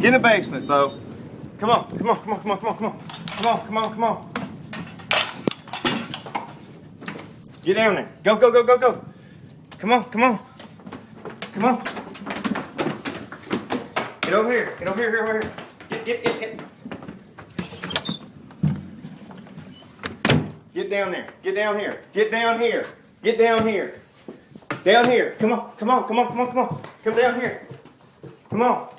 Get in the basement, Bo. Come on, come on, come on, come on, come on, come on. Come on, come on, come on. Get down there. Go, go, go, go, go. Come on, come on. Come on. Get over here. Get over here, over here. Get. Get down there. Get down here. Get down here. Get down here. Down here. Come on, come on, come on, come on, come on. Come down here. Come on.